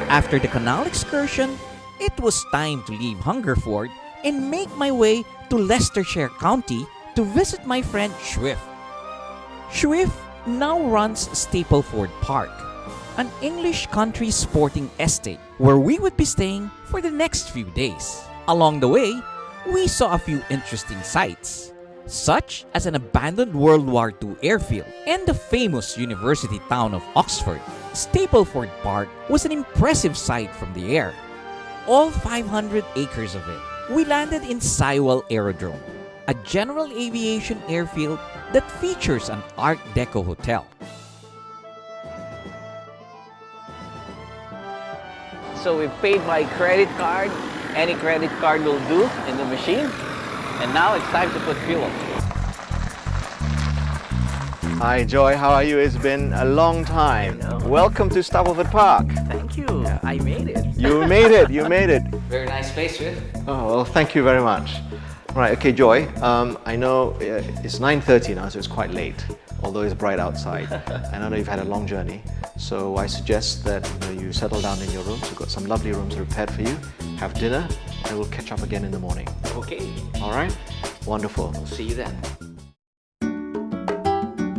After the canal excursion, it was time to leave Hungerford and make my way to Leicestershire County to visit my friend Swift. Swift now runs Stapleford Park, an English country sporting estate where we would be staying for the next few days. Along the way, we saw a few interesting sights, such as an abandoned World War II airfield and the famous university town of Oxford. Stapleford Park was an impressive sight from the air, all 500 acres of it. We landed in Sywell Aerodrome, a general aviation airfield that features an Art Deco hotel. So we've paid by credit card. Any credit card will do in the machine. And now it's time to put fuel. Hi Joy, how are you? It's been a long time. Welcome to Stapleford Park. Thank you. I made it. You made it, you made it. Very nice place, Swift. Oh, well, thank you very much. Right, okay Joy, I know it's 9:30 now, so it's quite late, although it's bright outside. And I know you've had a long journey, so I suggest that you settle down in your rooms. We've got some lovely rooms prepared for you. Have dinner, and we'll catch up again in the morning. Okay. All right? Wonderful. See you then.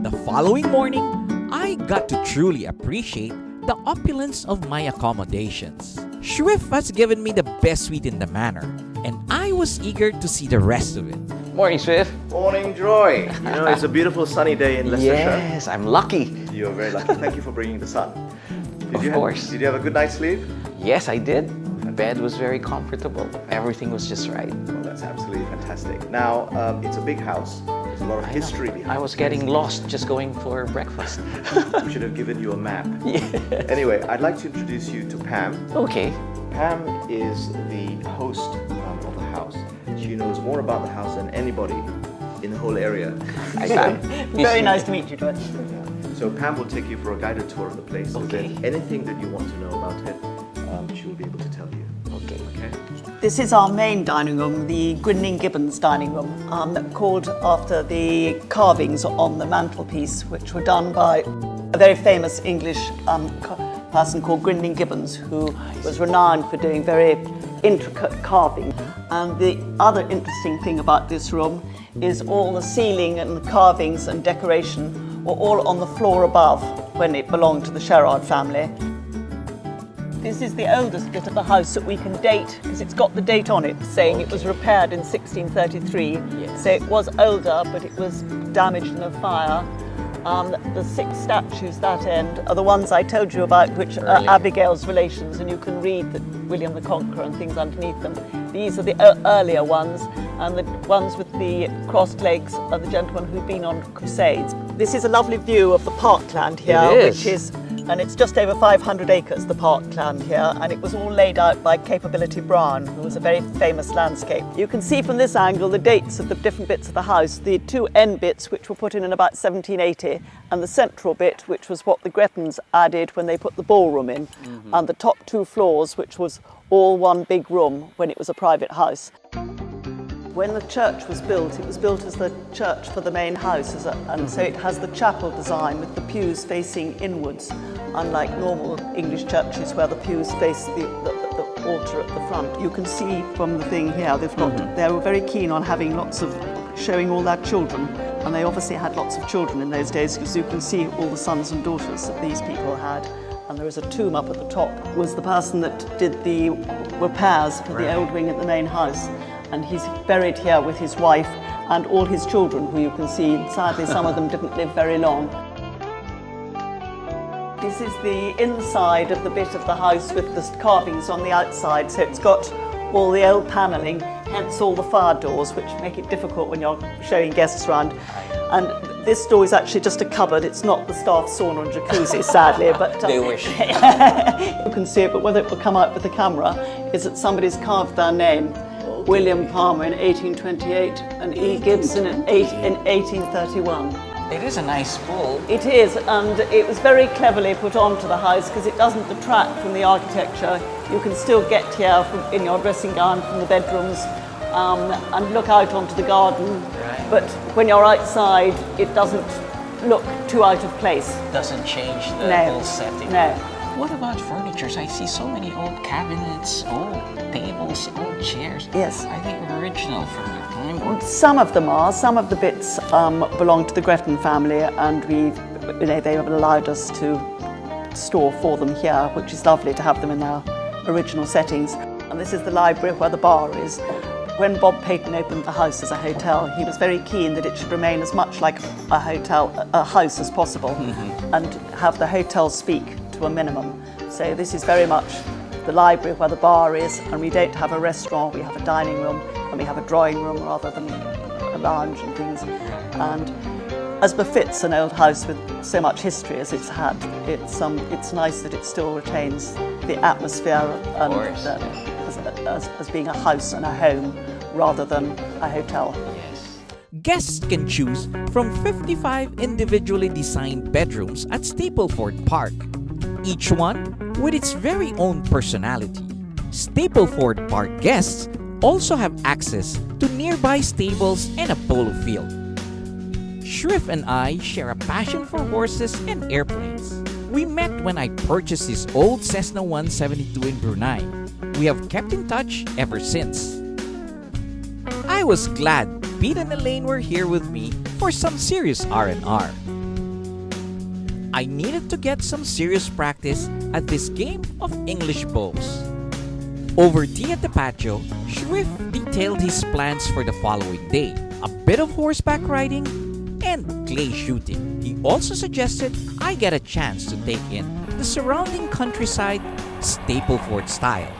The following morning, I got to truly appreciate the opulence of my accommodations. Swift has given me the best suite in the manor, and I was eager to see the rest of it. Morning, Swift. Morning Joy. You know, it's a beautiful sunny day in Leicestershire. Yes, I'm lucky. You're very lucky. Thank you for bringing the sun. Of course. Did you have a good night's sleep? Yes, I did. The bed was very comfortable. Everything was just right. Well, that's absolutely fantastic. Now, it's a big house. There's a lot of history behind it. I was getting lost just going for breakfast. We should have given you a map. Yes. Anyway, I'd like to introduce you to Pam. Okay. Pam is the host of the house. She knows more about the house than anybody in the whole area. Hi, Pam. Very nice to meet you, Joy. So Pam will take you for a guided tour of the place. So Okay. if there's anything that you want to know about it, she will be able to tell you. Okay. Okay? This is our main dining room, the Grinning Gibbons dining room, called after the carvings on the mantelpiece, which were done by a very famous English person called Grinning Gibbons, who was renowned for doing very intricate carving. And the other interesting thing about this room is all the ceiling and the carvings and decoration were all on the floor above when it belonged to the Sherrard family. This is the oldest bit of the house that we can date, because it's got the date on it saying it was repaired in 1633. Yes. So it was older, but it was damaged in a fire. The 6 statues that end are the ones I told you about, which are Abigail's relations, and you can read that William the Conqueror and things underneath them. These are the earlier ones, and the ones with the crossed legs are the gentlemen who've been on crusades. This is a lovely view of the parkland here, which is, and it's just over 500 acres, the parkland here, and it was all laid out by Capability Brown, who was a very famous landscape. You can see from this angle the dates of the different bits of the house, the 2 end bits which were put in about 1780, and the central bit, which was what the Gretons added when they put the ballroom in, and the top 2 floors, which was all one big room when it was a private house. When the church was built, it was built as the church for the main house, and so it has the chapel design with the pews facing inwards, unlike normal English churches where the pews face the altar at the front. You can see from the thing here, they were very keen on having lots of, showing all their children, and they obviously had lots of children in those days, because you can see all the sons and daughters that these people had. And there is a tomb up at the top, was the person that did the repairs for the old wing at the main house. And he's buried here with his wife and all his children, who you can see. Sadly, some of them didn't live very long. This is the inside of the bit of the house with the carvings on the outside. So it's got all the old panelling, hence all the fire doors, which make it difficult when you're showing guests around. And this door is actually just a cupboard. It's not the staff sauna and jacuzzi, sadly. But They wish. You can see it, but whether it will come out with the camera is that somebody's carved their name. William Palmer in 1828 and E. Gibson in 1831. It is a nice pool. It is, and it was very cleverly put onto the house because it doesn't detract from the architecture. You can still get here in your dressing gown from the bedrooms and look out onto the garden. Right. But when you're outside, it doesn't look too out of place. Doesn't change the whole setting. No. what about furnitures? I see so many old cabinets, old tables, old chairs. Yes. Are they original from the time? Or Some of them are. Some of the bits belong to the Gretton family, and they have allowed us to store for them here, which is lovely to have them in our original settings. And this is the library where the bar is. When Bob Peyton opened the house as a hotel, he was very keen that it should remain as much like a house as possible, and have the hotel speak to a minimum. So this is very much the library where the bar is, and we don't have a restaurant, we have a dining room, and we have a drawing room rather than a lounge and things. And as befits an old house with so much history as it's had, it's nice that it still retains the atmosphere and as being a house and a home rather than a hotel. yes. Guests can choose from 55 individually designed bedrooms at Stapleford Park, each one with its very own personality. Stapleford Park guests also have access to nearby stables and a polo field. Shrift and I share a passion for horses and airplanes. We met when I purchased this old Cessna 172 in Brunei. We have kept in touch ever since. I was glad Pete and Elaine were here with me for some serious R&R. I needed to get some serious practice at this game of English bowls. Over tea at the patio, Shrift detailed his plans for the following day. A bit of horseback riding and clay shooting. He also suggested I get a chance to take in the surrounding countryside Stapleford style.